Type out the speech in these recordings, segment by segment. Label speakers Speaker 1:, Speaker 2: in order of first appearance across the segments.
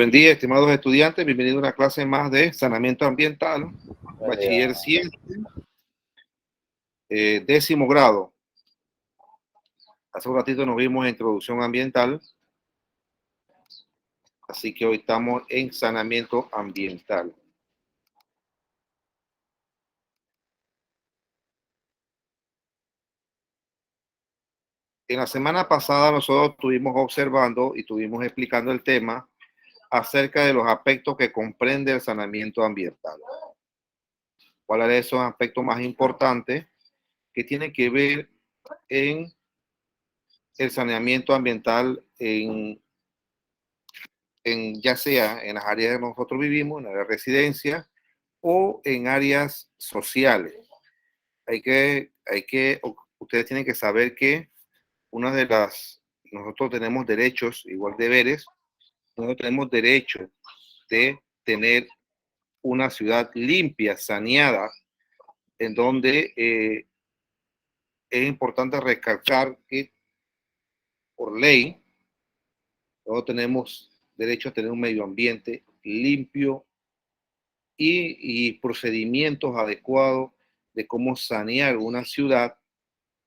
Speaker 1: Buen día, estimados estudiantes. Bienvenidos a una clase más de saneamiento ambiental,
Speaker 2: Buen
Speaker 1: bachiller
Speaker 2: día.
Speaker 1: 7, 10º grado. Hace un ratito nos vimos en introducción ambiental, así que hoy estamos en saneamiento ambiental. En la semana pasada nosotros estuvimos observando y estuvimos explicando el tema acerca de los aspectos que comprende el saneamiento ambiental. ¿Cuáles son esos aspectos más importantes que tienen que ver en el saneamiento ambiental ya sea en las áreas que nosotros vivimos, en la residencia o en áreas sociales? Ustedes tienen que saber que nosotros tenemos derechos, igual deberes. Nosotros tenemos derecho de tener una ciudad limpia, saneada, en donde es importante recalcar que por ley nosotros tenemos derecho a tener un medio ambiente limpio y procedimientos adecuados de cómo sanear una ciudad,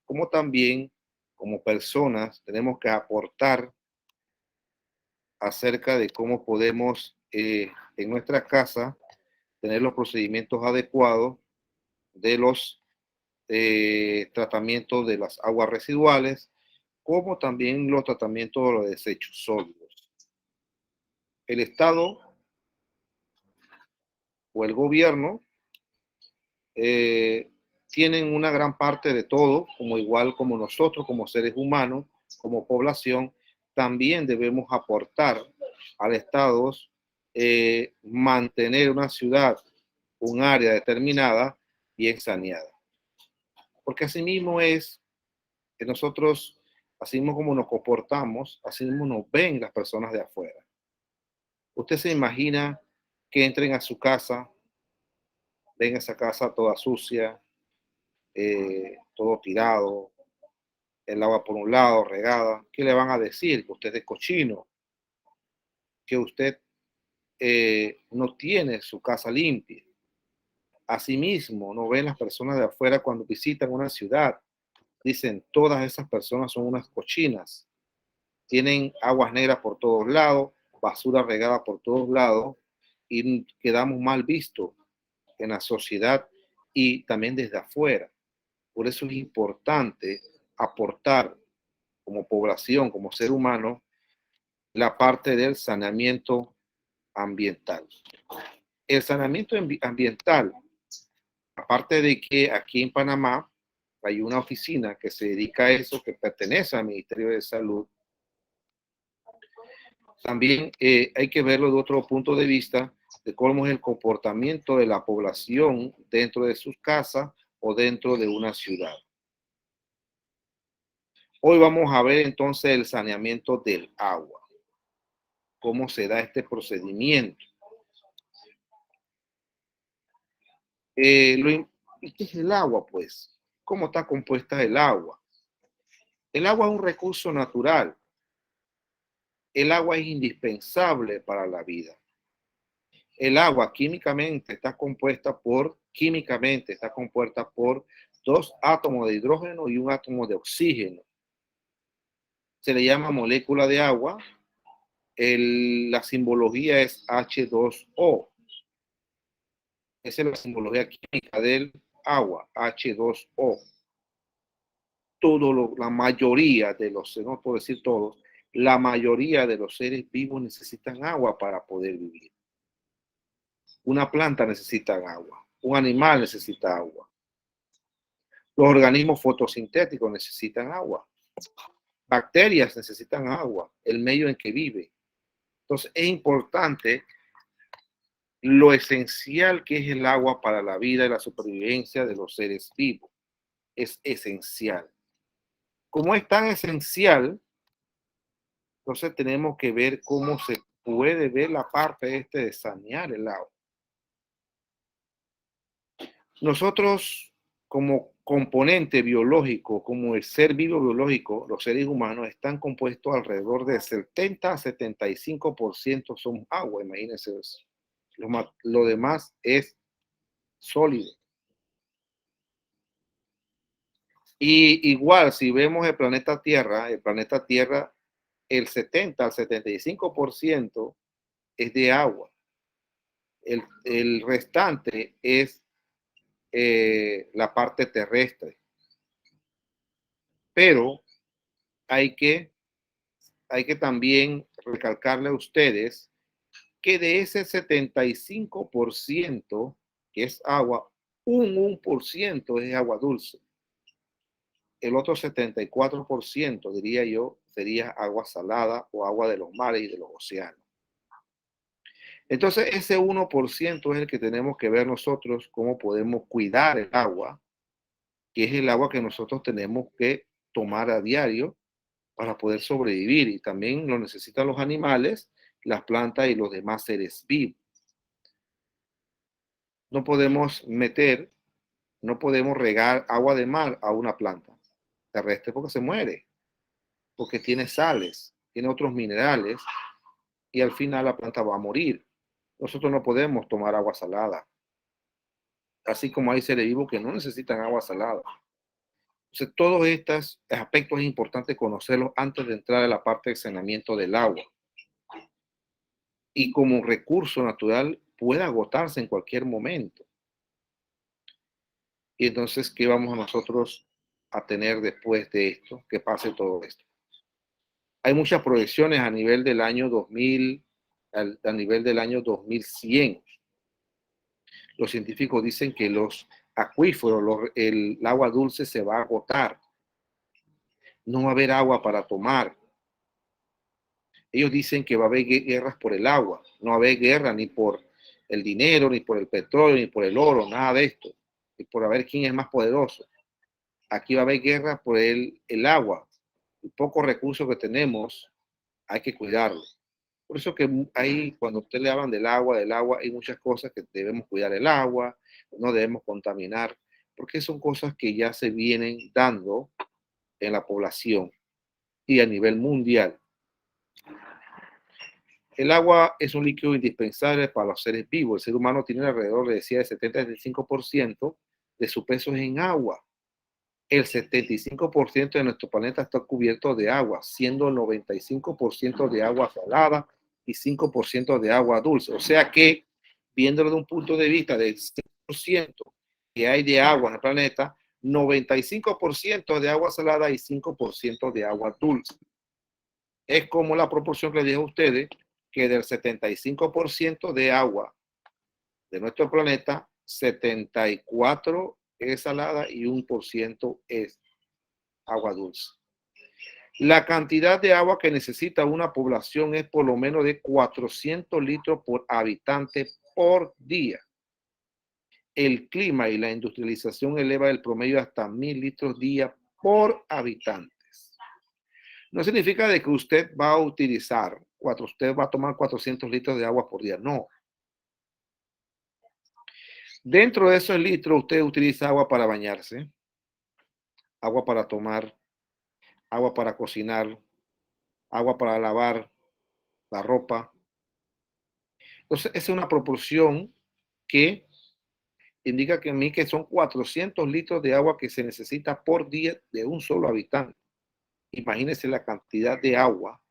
Speaker 1: como también como personas tenemos que aportar acerca de cómo podemos en nuestra casa tener los procedimientos adecuados de los tratamientos de las aguas residuales, como también los tratamientos de los desechos sólidos. El Estado o el gobierno tienen una gran parte de todo, como igual como nosotros, como seres humanos, como población, también debemos aportar al Estado mantener una ciudad, un área determinada bien saneada. Porque así mismo es que nosotros, así mismo como nos comportamos, así mismo nos ven las personas de afuera. Usted se imagina que entren a su casa, ven esa casa toda sucia, todo tirado, el agua por un lado, regada. ¿Qué le van a decir? Que usted es cochino, que usted no tiene su casa limpia. Asimismo, no ven las personas de afuera cuando visitan una ciudad. Dicen, todas esas personas son unas cochinas. Tienen aguas negras por todos lados, basura regada por todos lados y quedamos mal vistos en la sociedad y también desde afuera. Por eso es importante aportar como población, como ser humano, la parte del saneamiento ambiental. El saneamiento ambiental, aparte de que aquí en Panamá hay una oficina que se dedica a eso, que pertenece al Ministerio de Salud, también hay que verlo de otro punto de vista, de cómo es el comportamiento de la población dentro de sus casas o dentro de una ciudad. Hoy vamos a ver entonces el saneamiento del agua. ¿Cómo se da este procedimiento? ¿Y qué es el agua, pues? ¿Cómo está compuesta el agua? El agua es un recurso natural. El agua es indispensable para la vida. El agua químicamente está compuesta por 2 átomos de hidrógeno y un átomo de oxígeno. Se le llama molécula de agua. La simbología es H2O. Esa es la simbología química del agua, H2O. La mayoría de los, no puedo decir todos, la mayoría de los seres vivos necesitan agua para poder vivir. Una planta necesita agua, un animal necesita agua. Los organismos fotosintéticos necesitan agua. Bacterias necesitan agua, el medio en que vive. Entonces es importante lo esencial que es el agua para la vida y la supervivencia de los seres vivos. Es esencial. Como es tan esencial, entonces tenemos que ver cómo se puede ver la parte de sanear el agua. Nosotros, como componente biológico, como el ser vivo biológico, los seres humanos están compuestos alrededor de 70 a 75% son agua, imagínense eso. Lo demás es sólido. Y igual, si vemos el planeta Tierra, el 70 al 75% es de agua. El restante es la parte terrestre. Pero hay que también recalcarle a ustedes que de ese 75% que es agua, un 1% es agua dulce. El otro 74%, diría yo, sería agua salada o agua de los mares y de los océanos. Entonces, ese 1% es el que tenemos que ver nosotros cómo podemos cuidar el agua, que es el agua que nosotros tenemos que tomar a diario para poder sobrevivir, y también lo necesitan los animales, las plantas y los demás seres vivos. No podemos regar agua de mar a una planta terrestre porque se muere, porque tiene sales, tiene otros minerales y al final la planta va a morir. Nosotros no podemos tomar agua salada, así como hay seres vivos que no necesitan agua salada. Entonces, todos estos aspectos es importante conocerlos antes de entrar a la parte de saneamiento del agua. Y como recurso natural puede agotarse en cualquier momento. Y entonces, ¿qué vamos a nosotros a tener después de esto? Que pase todo esto. Hay muchas proyecciones a nivel del año 2000, a nivel del año 2100. Los científicos dicen que los acuíferos, el agua dulce se va a agotar. No va a haber agua para tomar. Ellos dicen que va a haber guerras por el agua. No va a haber guerra ni por el dinero, ni por el petróleo, ni por el oro, nada de esto. Y por ver quién es más poderoso. Aquí va a haber guerra por el agua. El poco recursos que tenemos, hay que cuidarlo. Por eso que cuando usted le hablan del agua, hay muchas cosas que debemos cuidar el agua, no debemos contaminar, porque son cosas que ya se vienen dando en la población y a nivel mundial. El agua es un líquido indispensable para los seres vivos. El ser humano tiene alrededor, le decía, de 70-75% de su peso es en agua. El 75% de nuestro planeta está cubierto de agua, siendo el 95% de agua salada y 5% de agua dulce. O sea que, viéndolo de un punto de vista del 100% que hay de agua en el planeta, 95% de agua salada y 5% de agua dulce. Es como la proporción que les dije a ustedes, que del 75% de agua de nuestro planeta, 74% es salada y 1% es agua dulce. La cantidad de agua que necesita una población es por lo menos de 400 litros por habitante por día. El clima y la industrialización eleva el promedio hasta 1000 litros día por habitantes. No significa de que usted va a usted va a tomar 400 litros de agua por día, no. Dentro de esos litros usted utiliza agua para bañarse, agua para tomar, agua para cocinar, agua para lavar la ropa. Entonces, esa es una proporción que indica que a mí que son 400 litros de agua que se necesita por día de un solo habitante. Imagínense la cantidad de agua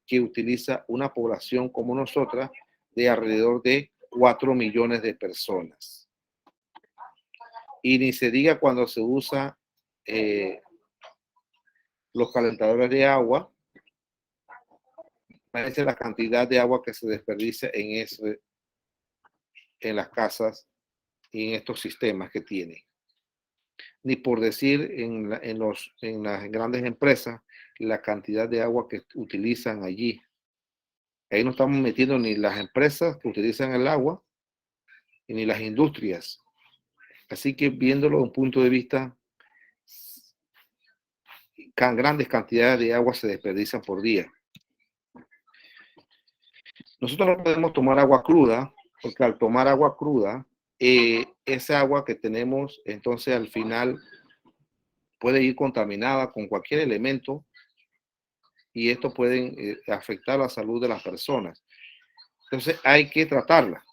Speaker 1: que utiliza una población como nosotras de alrededor de 4 millones de personas. Y ni se diga cuando se usa los calentadores de agua, imagínense la cantidad de agua que se desperdicia en las casas y en estos sistemas que tienen. Ni por decir en las grandes empresas la cantidad de agua que utilizan allí. Ahí no estamos metiendo ni las empresas que utilizan el agua ni las industrias. Así que viéndolo de un punto de vista, grandes cantidades de agua se desperdician por día. Nosotros no podemos tomar agua cruda, porque al tomar agua cruda esa agua que tenemos, entonces al final puede ir contaminada con cualquier elemento y esto puede afectar la salud de las personas. Entonces hay que tratarla.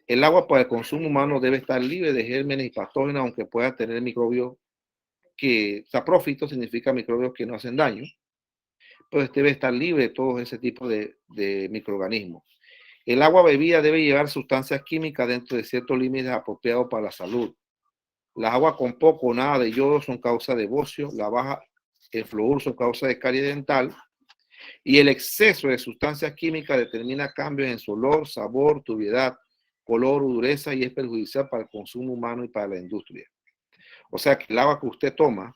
Speaker 1: El agua para el consumo humano debe estar libre de gérmenes y patógenos, aunque pueda tener microbios que, saprófitos significa microbios que no hacen daño, pues debe estar libre de todo ese tipo de microorganismos. El agua bebida debe llevar sustancias químicas dentro de ciertos límites apropiados para la salud. Las aguas con poco o nada de yodo son causa de bocio, la baja el flúor son causa de caries dental y el exceso de sustancias químicas determina cambios en su olor, sabor, tubiedad, color o dureza y es perjudicial para el consumo humano y para la industria. O sea que el agua que usted toma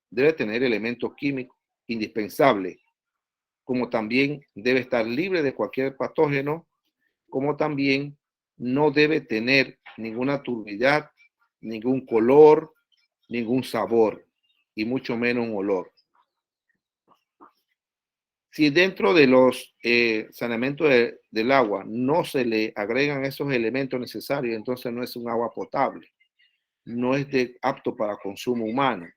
Speaker 1: debe tener elementos químicos indispensables, como también debe estar libre de cualquier patógeno, como también no debe tener ninguna turbidez, ningún color, ningún sabor y mucho menos un olor. Si dentro de los saneamientos del agua no se le agregan esos elementos necesarios, entonces no es un agua potable, no es apto para consumo humano.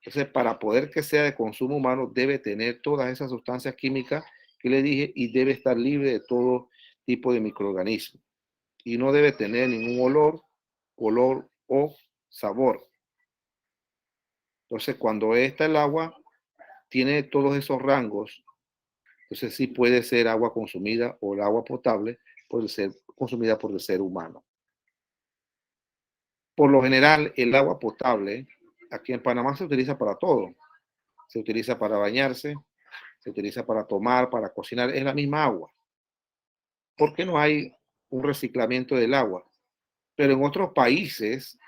Speaker 1: Entonces, para poder que sea de consumo humano, debe tener todas esas sustancias químicas que le dije y debe estar libre de todo tipo de microorganismos. Y no debe tener ningún olor, color o sabor. Entonces, cuando está el agua, tiene todos esos rangos, entonces sí puede ser agua consumida o el agua potable puede ser consumida por el ser humano. Por lo general, el agua potable aquí en Panamá se utiliza para todo. Se utiliza para bañarse, se utiliza para tomar, para cocinar, es la misma agua. ¿Por qué no hay un reciclamiento del agua? Pero en otros países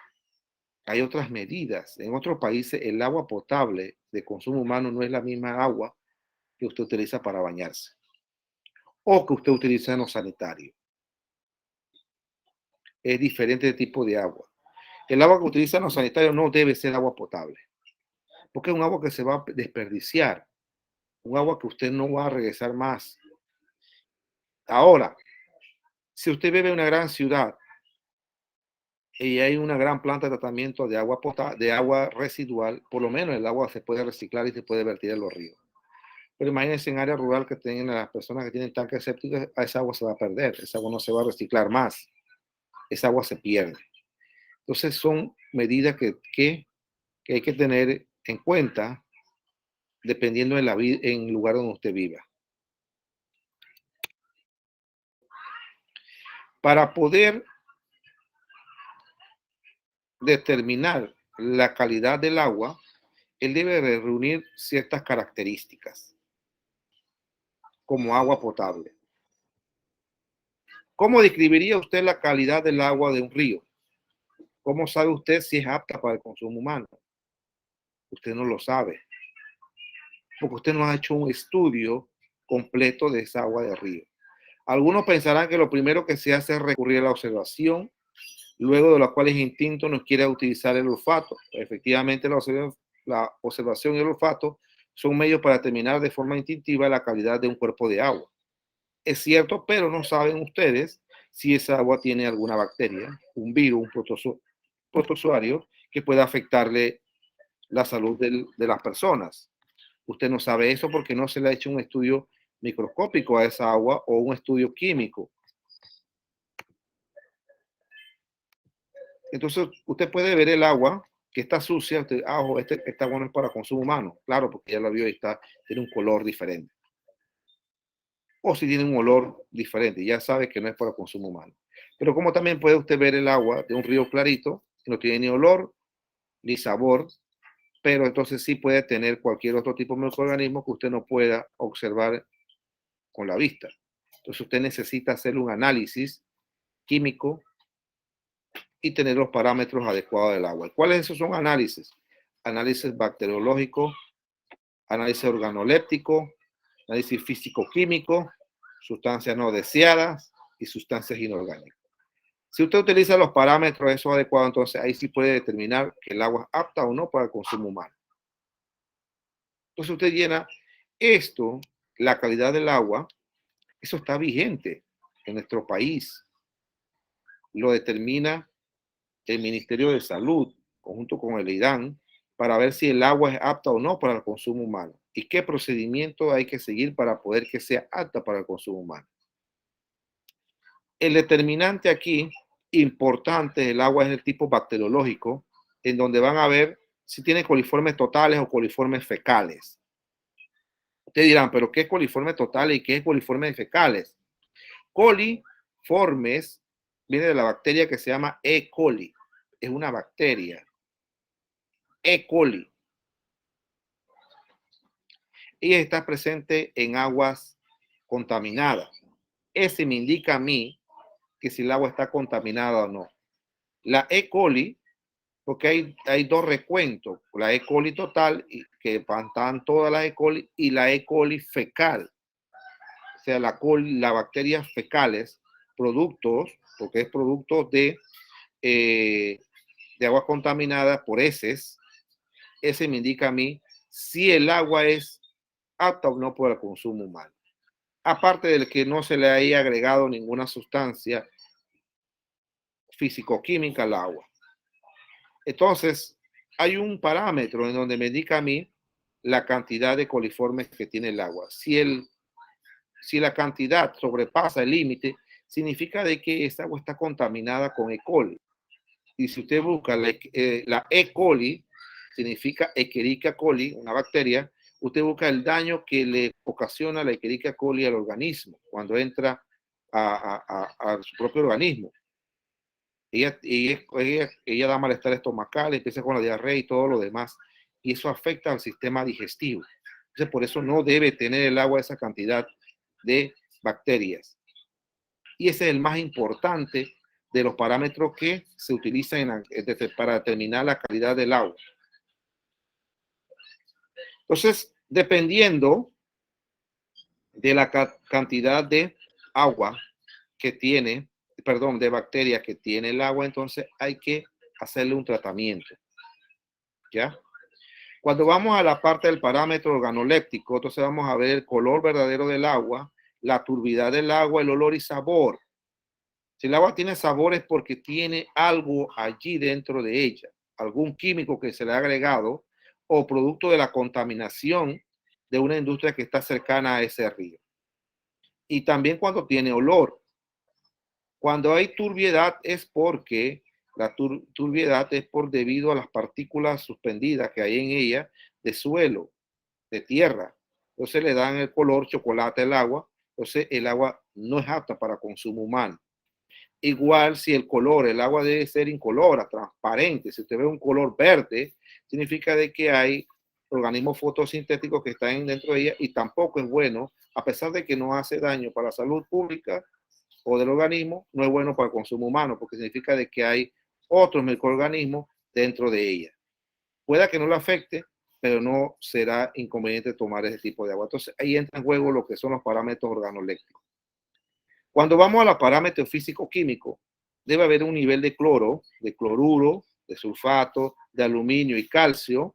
Speaker 1: hay otras medidas. En otros países el agua potable de consumo humano no es la misma agua que usted utiliza para bañarse o que usted utiliza en los sanitarios. Es diferente tipo de agua. El agua que utilizan los sanitarios no debe ser agua potable, porque es un agua que se va a desperdiciar, un agua que usted no va a regresar más. Ahora, si usted vive en una gran ciudad y hay una gran planta de tratamiento de agua potable, de agua residual, por lo menos el agua se puede reciclar y se puede vertir en los ríos. Pero imagínense en área rural que tienen las personas que tienen tanques sépticos, esa agua se va a perder, esa agua no se va a reciclar más, esa agua se pierde. Entonces son medidas que hay que tener en cuenta dependiendo de en el lugar donde usted viva. Para poder determinar la calidad del agua, él debe reunir ciertas características, como agua potable. ¿Cómo describiría usted la calidad del agua de un río? ¿Cómo sabe usted si es apta para el consumo humano? Usted no lo sabe, porque usted no ha hecho un estudio completo de esa agua de río. Algunos pensarán que lo primero que se hace es recurrir a la observación, luego de la cual el instinto nos quiere utilizar el olfato. Efectivamente, la observación y el olfato son medios para determinar de forma instintiva la calidad de un cuerpo de agua. Es cierto, pero no saben ustedes si esa agua tiene alguna bacteria, un virus, un protozoario que pueda afectarle la salud de las personas. Usted no sabe eso porque no se le ha hecho un estudio microscópico a esa agua o un estudio químico. Entonces, usted puede ver el agua que está sucia, usted, esta agua no es para consumo humano, claro, porque ya la vio y tiene un color diferente. O si tiene un olor diferente, ya sabe que no es para consumo humano. Pero como también puede usted ver el agua de un río clarito, que no tiene ni olor ni sabor, pero entonces sí puede tener cualquier otro tipo de microorganismo que usted no pueda observar con la vista. Entonces usted necesita hacer un análisis químico y tener los parámetros adecuados del agua. ¿Cuáles esos son análisis? Análisis bacteriológico, análisis organoléptico, análisis físico-químico, sustancias no deseadas y sustancias inorgánicas. Si usted utiliza los parámetros esos adecuados, entonces ahí sí puede determinar que el agua es apta o no para el consumo humano. Entonces usted llena esto, la calidad del agua, eso está vigente en nuestro país. lo determina el Ministerio de Salud, conjunto con el IDAN, para ver si el agua es apta o no para el consumo humano y qué procedimiento hay que seguir para poder que sea apta para el consumo humano. El determinante aquí importante del agua es el tipo bacteriológico, en donde van a ver si tiene coliformes totales o coliformes fecales. Ustedes dirán, ¿pero qué es coliformes totales y qué es coliformes fecales? Coliformes viene de la bacteria que se llama E. coli. Es una bacteria. E. coli. Y está presente en aguas contaminadas. Ese me indica a mí que si el agua está contaminada o no. La E. coli, porque hay dos recuentos, la E. coli total, que están todas las E. coli, y la E. coli fecal. O sea, la bacterias fecales, productos, porque es producto de agua contaminada por heces, ese me indica a mí si el agua es apta o no para el consumo humano. Aparte del que no se le haya agregado ninguna sustancia físico-química al agua. Entonces, hay un parámetro en donde me indica a mí la cantidad de coliformes que tiene el agua. Si la cantidad sobrepasa el límite, significa de que esta agua está contaminada con E. coli. Y si usted busca la E. coli, significa Escherichia coli, una bacteria, usted busca el daño que le ocasiona la Escherichia coli al organismo cuando entra a su propio organismo. Ella da malestar estomacal, empieza con la diarrea y todo lo demás, y eso afecta al sistema digestivo. Entonces, por eso no debe tener el agua esa cantidad de bacterias. Y ese es el más importante de los parámetros que se utilizan para determinar la calidad del agua. Entonces, dependiendo de la cantidad de agua que tiene, perdón, de bacterias que tiene el agua, entonces hay que hacerle un tratamiento. ¿Ya? Cuando vamos a la parte del parámetro organoléptico, entonces vamos a ver el color verdadero del agua, la turbidez del agua, el olor y sabor. Si el agua tiene sabor es porque tiene algo allí dentro de ella, algún químico que se le ha agregado o producto de la contaminación de una industria que está cercana a ese río. Y también cuando tiene olor. Cuando hay turbiedad es porque la turbiedad es por debido a las partículas suspendidas que hay en ella de suelo, de tierra. Entonces le dan el color chocolate al agua. Entonces el agua no es apta para consumo humano. Igual si el agua debe ser incolora, transparente. Si usted ve un color verde, significa de que hay organismos fotosintéticos que están dentro de ella y tampoco es bueno, a pesar de que no hace daño para la salud pública o del organismo, no es bueno para el consumo humano, porque significa de que hay otros microorganismos dentro de ella. Pueda que no lo afecte, pero no será inconveniente tomar ese tipo de agua. Entonces ahí entra en juego lo que son los parámetros organolépticos. Cuando vamos a los parámetros físico-químicos, debe haber un nivel de cloro, de cloruro, de sulfato, de aluminio y calcio,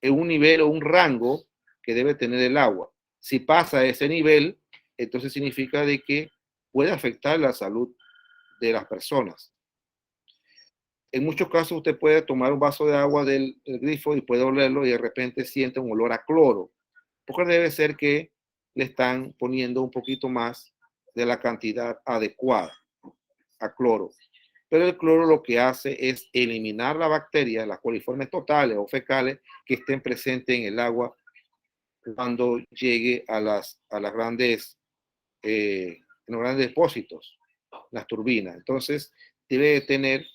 Speaker 1: en un nivel o un rango que debe tener el agua. Si pasa ese nivel, entonces significa de que puede afectar la salud de las personas. En muchos casos usted puede tomar un vaso de agua del grifo y puede olerlo y de repente siente un olor a cloro, porque debe ser que le están poniendo un poquito más de la cantidad adecuada a cloro. Pero el cloro lo que hace es eliminar la bacteria, las coliformes totales o fecales que estén presentes en el agua cuando llegue a los grandes depósitos, las turbinas. Entonces, debe tener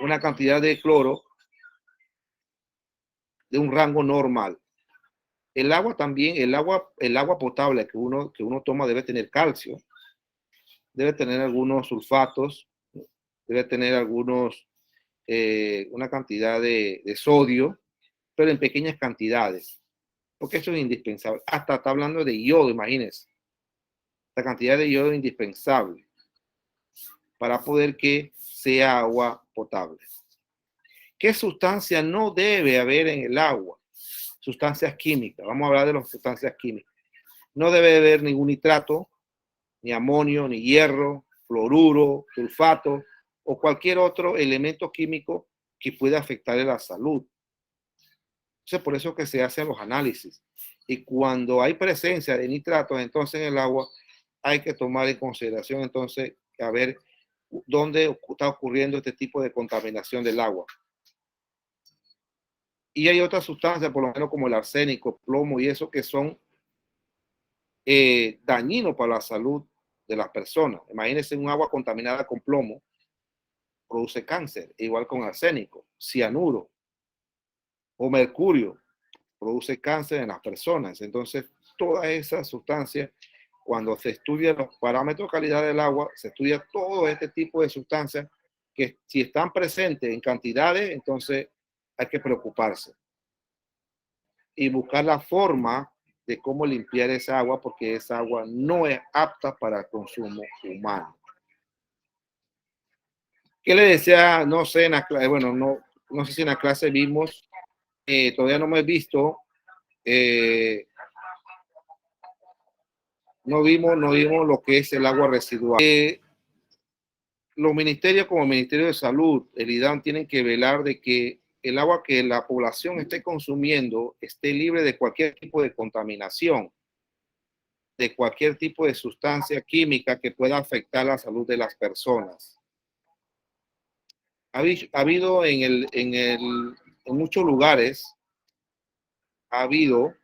Speaker 1: una cantidad de cloro de un rango normal. El agua también, el agua potable que uno toma debe tener calcio, debe tener algunos sulfatos, debe tener una cantidad de sodio, pero en pequeñas cantidades, porque eso es indispensable. Hasta está hablando de yodo, imagínense. La cantidad de yodo es indispensable para poder que sea agua potable. ¿Qué sustancia no debe haber en el agua? Sustancias químicas. Vamos a hablar de las sustancias químicas. No debe haber ningún nitrato, ni amonio, ni hierro, fluoruro, sulfato o cualquier otro elemento químico que pueda afectarle la salud. Entonces, por eso que se hacen los análisis. Y cuando hay presencia de nitratos, entonces en el agua hay que tomar en consideración, entonces, a ver dónde está ocurriendo este tipo de contaminación del agua. Y hay otras sustancias, por lo menos como el arsénico, plomo y eso, que son dañinos para la salud de las personas. Imagínense un agua contaminada con plomo, produce cáncer, igual con arsénico, cianuro o mercurio, produce cáncer en las personas. Entonces, todas esas sustancias, cuando se estudian los parámetros de calidad del agua, se estudia todo este tipo de sustancias que si están presentes en cantidades, entonces hay que preocuparse y buscar la forma de cómo limpiar esa agua, porque esa agua no es apta para el consumo humano. ¿Qué le decía? No sé, en la clase, bueno, no sé si en la clase vimos, todavía no me he visto, no vimos lo que es el agua residual. Los ministerios como el Ministerio de Salud, el IDAN, tienen que velar de que el agua que la población esté consumiendo esté libre de cualquier tipo de contaminación, de cualquier tipo de sustancia química que pueda afectar la salud de las personas. Ha habido en muchos lugares, ha habido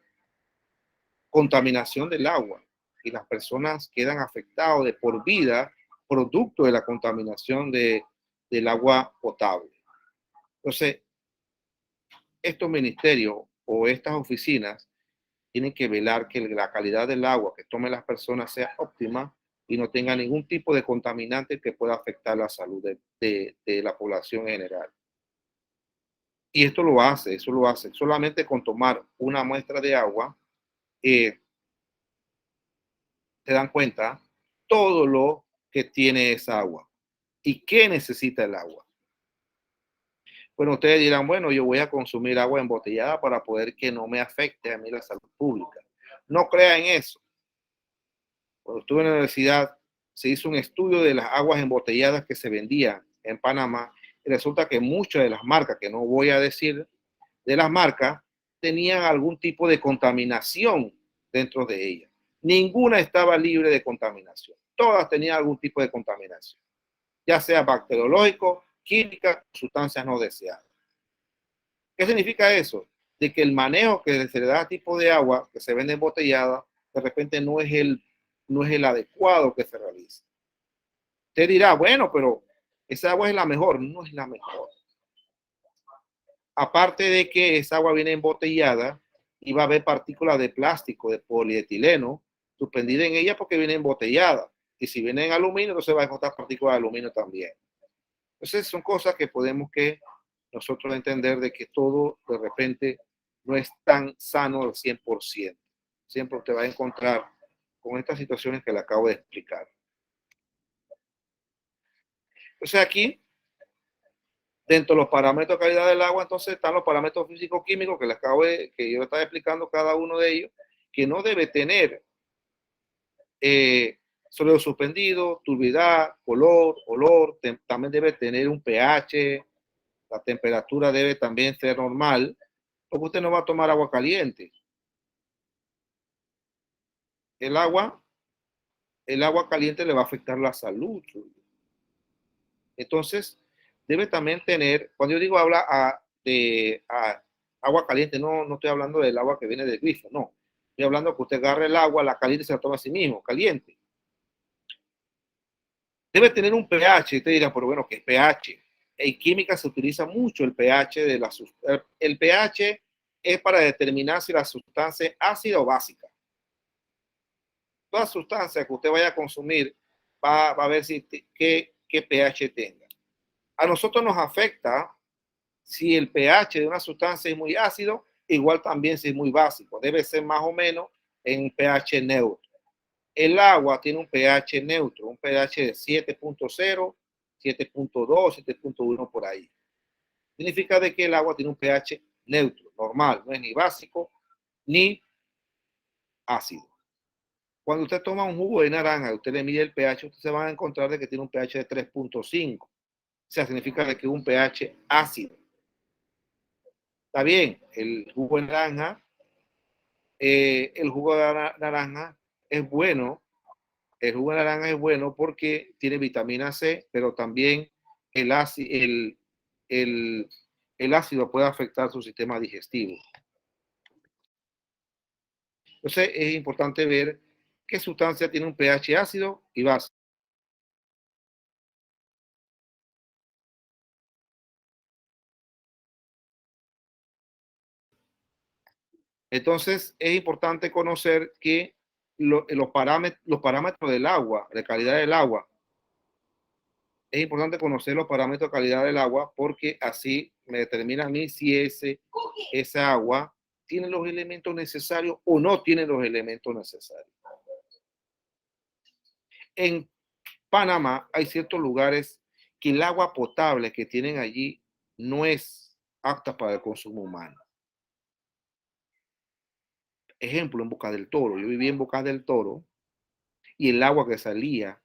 Speaker 1: contaminación del agua y las personas quedan afectadas de por vida producto de la contaminación del agua potable. Entonces, estos ministerios o estas oficinas tienen que velar que la calidad del agua que tomen las personas sea óptima y no tenga ningún tipo de contaminante que pueda afectar la salud de la población en general. Y esto lo hace, eso lo hace solamente con tomar una muestra de agua, se dan cuenta todo lo que tiene esa agua y qué necesita el agua. Bueno, ustedes dirán, bueno, yo voy a consumir agua embotellada para poder que no me afecte a mí la salud pública. No crean en eso. Cuando estuve en la universidad, se hizo un estudio de las aguas embotelladas que se vendían en Panamá y resulta que muchas de las marcas, que no voy a decir de las marcas, tenían algún tipo de contaminación dentro de ellas. Ninguna estaba libre de contaminación. Todas tenían algún tipo de contaminación, ya sea bacteriológico, química, sustancias no deseadas. ¿Qué significa eso? De que el manejo que se le da a tipo de agua que se vende embotellada, de repente no es el adecuado que se realiza. Usted dirá, bueno, pero esa agua es la mejor. No es la mejor. Aparte de que esa agua viene embotellada y va a haber partículas de plástico, de polietileno, suspendidas en ella porque viene embotellada. Y si viene en aluminio, entonces va a encontrar partículas de aluminio también. Entonces son cosas que podemos que nosotros entender de que todo de repente no es tan sano al 100%. Siempre te va a encontrar con estas situaciones que le acabo de explicar. Entonces aquí, dentro de los parámetros de calidad del agua, entonces están los parámetros físico-químicos que yo estaba explicando cada uno de ellos, que no debe tener sólido suspendido, turbidez, color, olor, también debe tener un pH, la temperatura debe también ser normal, porque usted no va a tomar agua caliente. El agua caliente le va a afectar la salud. Entonces, debe también tener, cuando yo digo de agua caliente, no estoy hablando del agua que viene del grifo, no. Estoy hablando que usted agarre el agua, la caliente y se la toma a sí mismo, caliente. Debe tener un pH, usted dirá, pero bueno, ¿qué es pH? En química se utiliza mucho el pH de la sustancia. El pH es para determinar si la sustancia es ácida o básica. Toda sustancia que usted vaya a consumir va a ver qué pH tenga. A nosotros nos afecta si el pH de una sustancia es muy ácido, igual también si es muy básico. Debe ser más o menos en pH neutro. El agua tiene un pH neutro, un pH de 7.0, 7.2, 7.1 por ahí. Significa de que el agua tiene un pH neutro, normal, no es ni básico ni ácido. Cuando usted toma un jugo de naranja, usted le mide el pH, usted se va a encontrar de que tiene un pH de 3.5. O sea, significa que es un pH ácido. Está bien, el jugo de naranja, es bueno. El jugo de naranja es bueno porque tiene vitamina C, pero también el ácido, el ácido puede afectar su sistema digestivo. Entonces es importante ver qué sustancia tiene un pH ácido y básico. Entonces es importante conocer que los parámetros del agua, de calidad del agua, es importante conocer los parámetros de calidad del agua porque así me determina a mí si esa agua tiene los elementos necesarios o no tiene los elementos necesarios. En Panamá hay ciertos lugares que el agua potable que tienen allí no es apta para el consumo humano. Ejemplo, en Boca del Toro. Yo viví en Boca del Toro y el agua que salía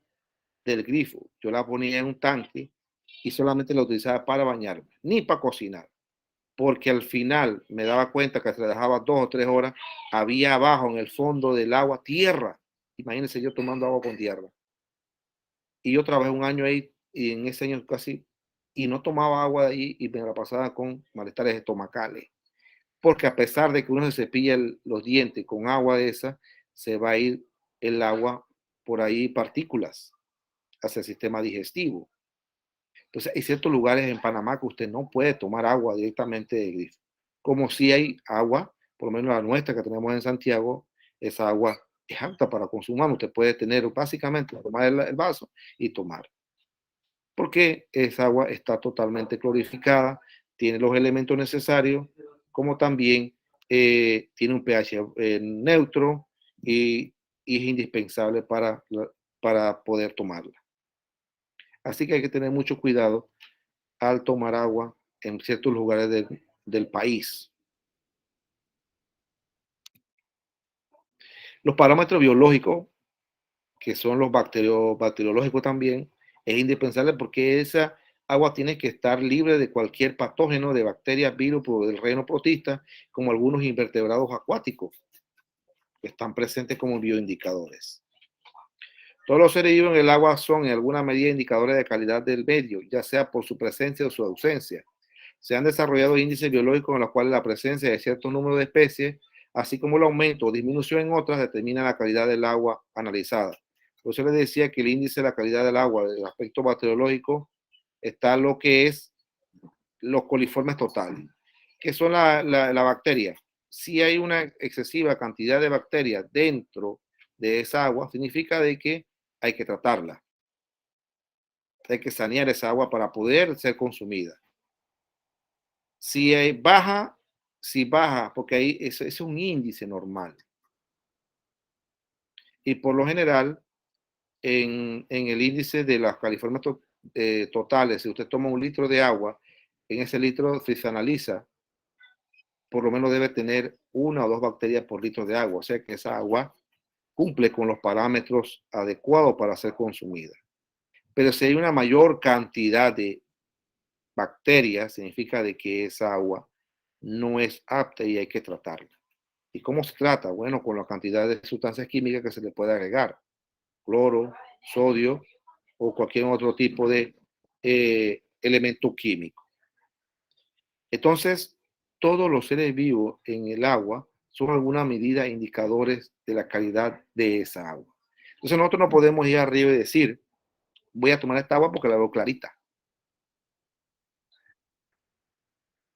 Speaker 1: del grifo, yo la ponía en un tanque y solamente la utilizaba para bañarme, ni para cocinar. Porque al final me daba cuenta que se la dejaba 2 o 3 horas, había abajo en el fondo del agua tierra. Imagínense yo tomando agua con tierra. Y yo trabajé un año ahí y en ese año casi, y no tomaba agua de ahí y me la pasaba con malestares estomacales. Porque a pesar de que uno se cepilla los dientes con agua de esa, se va a ir el agua por ahí partículas hacia el sistema digestivo. Entonces, hay ciertos lugares en Panamá que usted no puede tomar agua directamente de grifo. Como si hay agua, por lo menos la nuestra que tenemos en Santiago, esa agua es apta para consumir. Usted puede tener básicamente, tomar el vaso y tomar. Porque esa agua está totalmente clorificada, tiene los elementos necesarios, como también tiene un pH neutro y es indispensable para poder tomarla. Así que hay que tener mucho cuidado al tomar agua en ciertos lugares del país. Los parámetros biológicos, que son los bacteriológicos también, es indispensable porque esa agua tiene que estar libre de cualquier patógeno, de bacterias, virus, del reino protista, como algunos invertebrados acuáticos que están presentes como bioindicadores. Todos los seres vivos en el agua son en alguna medida indicadores de calidad del medio, ya sea por su presencia o su ausencia. Se han desarrollado índices biológicos en los cuales la presencia de cierto número de especies, así como el aumento o disminución en otras, determina la calidad del agua analizada. Por eso les decía que el índice de la calidad del agua, del aspecto bacteriológico, está lo que es los coliformes totales, que son la bacteria. Si hay una excesiva cantidad de bacterias dentro de esa agua, significa de que hay que tratarla. Hay que sanear esa agua para poder ser consumida. Si baja, porque ahí es un índice normal. Y por lo general, en el índice de las californias totales, si usted toma un litro de agua, en ese litro, si se analiza, por lo menos debe tener 1 o 2 bacterias por litro de agua. O sea que esa agua cumple con los parámetros adecuados para ser consumida. Pero si hay una mayor cantidad de bacterias, significa de que esa agua no es apta y hay que tratarla. ¿Y cómo se trata? Bueno, con la cantidad de sustancias químicas que se le puede agregar, cloro, sodio o cualquier otro tipo de elemento químico. Entonces, todos los seres vivos en el agua son alguna medida indicadores de la calidad de esa agua. Entonces, nosotros no podemos ir arriba y decir, voy a tomar esta agua porque la veo clarita.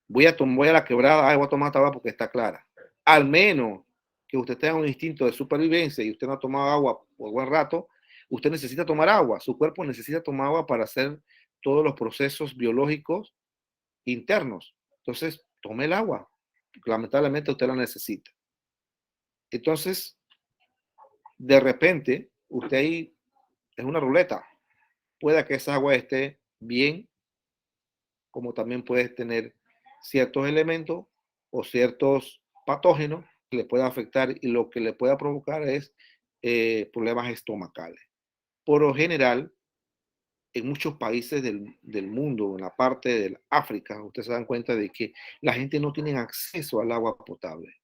Speaker 1: Voy a la quebrada, voy a tomar esta agua porque está clara. Al menos que usted tenga un instinto de supervivencia y usted no ha tomado agua por buen rato, usted necesita tomar agua. Su cuerpo necesita tomar agua para hacer todos los procesos biológicos internos. Entonces, tome el agua. Lamentablemente usted la necesita. Entonces, de repente, usted ahí es una ruleta. Puede que esa agua esté bien, como también puede tener ciertos elementos o ciertos patógenos que le puedan afectar y lo que le pueda provocar es problemas estomacales. Por lo general, en muchos países del mundo, en la parte del África, ustedes se dan cuenta de que la gente no tiene acceso al agua potable.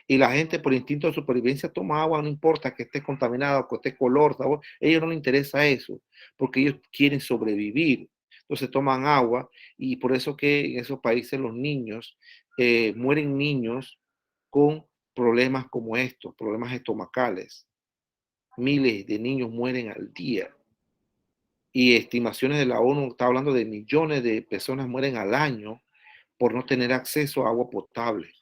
Speaker 1: Y la gente por instinto de supervivencia toma agua, no importa que esté contaminada, que esté color, sabor, a ellos no les interesa eso, porque ellos quieren sobrevivir. Entonces toman agua y por eso que en esos países los niños, mueren niños con problemas como estos, problemas estomacales. Miles de niños mueren al día. Y estimaciones de la ONU está hablando de millones de personas mueren al año por no tener acceso a agua potable.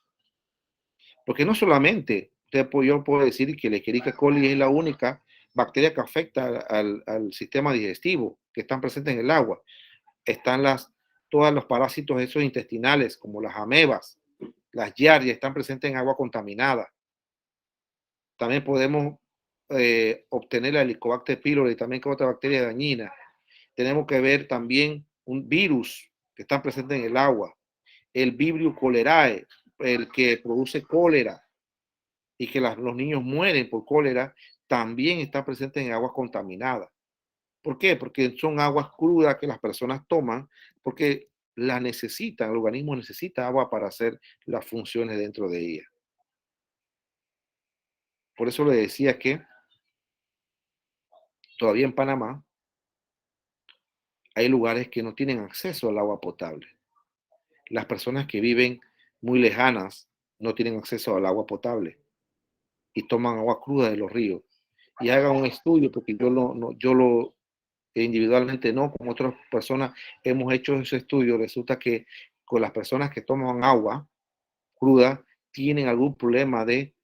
Speaker 1: Porque no solamente, yo puedo decir que la Escherichia coli es la única bacteria que afecta al sistema digestivo, que están presentes en el agua. Están todos los parásitos esos intestinales, como las amebas, las giardias, están presentes en agua contaminada. También podemos obtener la Helicobacter pylori, también que es otra bacteria dañina. Tenemos que ver también un virus que está presente en el agua, el Vibrio cholerae, el que produce cólera, y que los niños mueren por cólera, también está presente en aguas contaminadas. ¿Por qué? Porque son aguas crudas que las personas toman porque la necesitan, el organismo necesita agua para hacer las funciones dentro de ella. Por eso le decía que todavía en Panamá hay lugares que no tienen acceso al agua potable. Las personas que viven muy lejanas no tienen acceso al agua potable y toman agua cruda de los ríos. Y hagan un estudio, porque yo lo individualmente no, con otras personas hemos hecho ese estudio. Resulta que con las personas que toman agua cruda tienen algún problema de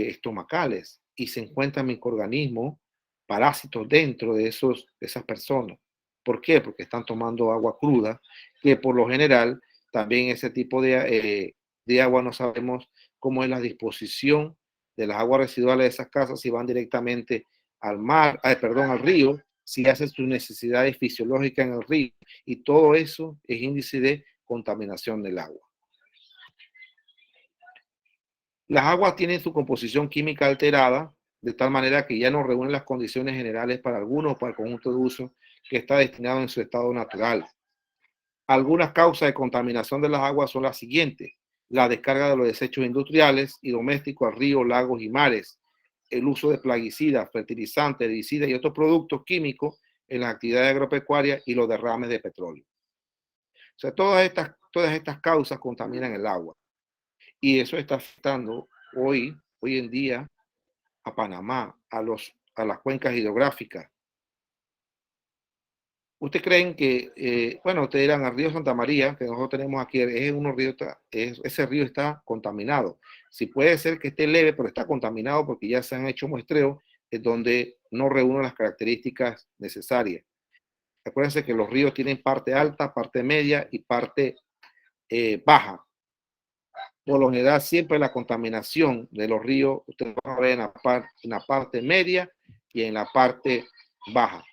Speaker 1: estomacales y se encuentran microorganismos, parásitos dentro de esas personas. ¿Por qué? Porque están tomando agua cruda, que por lo general también ese tipo de agua no sabemos cómo es la disposición de las aguas residuales de esas casas, si van directamente al mar, perdón, al río, si hacen sus necesidades fisiológicas en el río, y todo eso es índice de contaminación del agua. Las aguas tienen su composición química alterada, de tal manera que ya no reúnen las condiciones generales para algunos o para el conjunto de uso que está destinado en su estado natural. Algunas causas de contaminación de las aguas son las siguientes: la descarga de los desechos industriales y domésticos a ríos, lagos y mares, el uso de plaguicidas, fertilizantes, herbicidas y otros productos químicos en las actividades agropecuarias y los derrames de petróleo. O sea, todas estas causas contaminan el agua. Y eso está afectando hoy en día a Panamá, a las cuencas hidrográficas. ¿Ustedes creen que, bueno, ustedes dirán, al río Santa María, que nosotros tenemos aquí, ese río está contaminado? Sí, puede ser que esté leve, pero está contaminado porque ya se han hecho muestreos donde no reúnen las características necesarias. Acuérdense que los ríos tienen parte alta, parte media y parte baja. Por lo general, siempre la contaminación de los ríos, ustedes van a ver en la parte media y en la parte baja.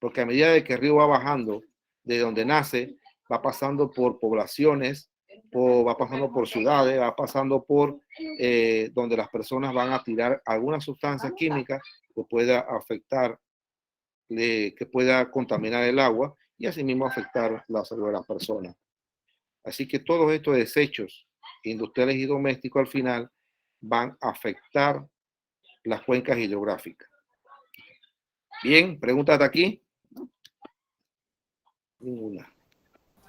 Speaker 1: Porque a medida de que el río va bajando de donde nace, va pasando por poblaciones, va pasando por ciudades, va pasando por donde las personas van a tirar alguna sustancia química que pueda afectar, que pueda contaminar el agua y asimismo afectar la salud de las personas. Así que todos estos desechos industriales y domésticos al final van a afectar las cuencas hidrográficas. Bien, preguntas hasta aquí. Ninguna.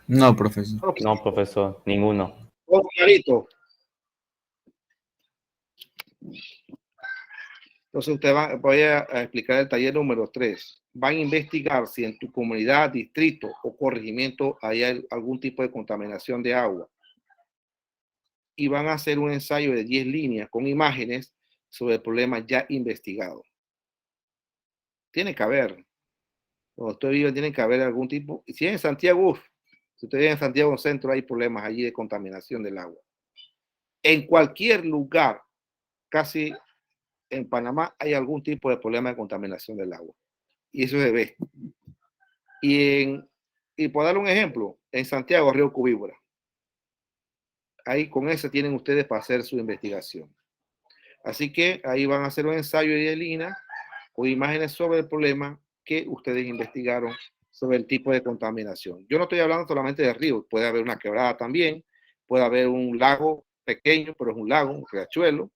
Speaker 2: No, profesor.
Speaker 3: No, profesor, ninguno.
Speaker 1: Todo clarito. Entonces voy a explicar el taller número 3. Van a investigar si en tu comunidad, distrito o corregimiento hay algún tipo de contaminación de agua. Y van a hacer un ensayo de 10 líneas con imágenes sobre el problema ya investigado. Tiene que haber. Cuando usted vive, tiene que haber algún tipo. Y si es en Santiago, si usted vive en Santiago Centro, hay problemas allí de contaminación del agua. En cualquier lugar, casi en Panamá, hay algún tipo de problema de contaminación del agua. Y eso se ve. Y por dar un ejemplo, en Santiago, Río Cubíbora. Ahí con ese tienen ustedes para hacer su investigación. Así que ahí van a hacer un ensayo de Lina o imágenes sobre el problema que ustedes investigaron sobre el tipo de contaminación. Yo no estoy hablando solamente de ríos, puede haber una quebrada también, puede haber un lago pequeño, pero es un lago, un riachuelo,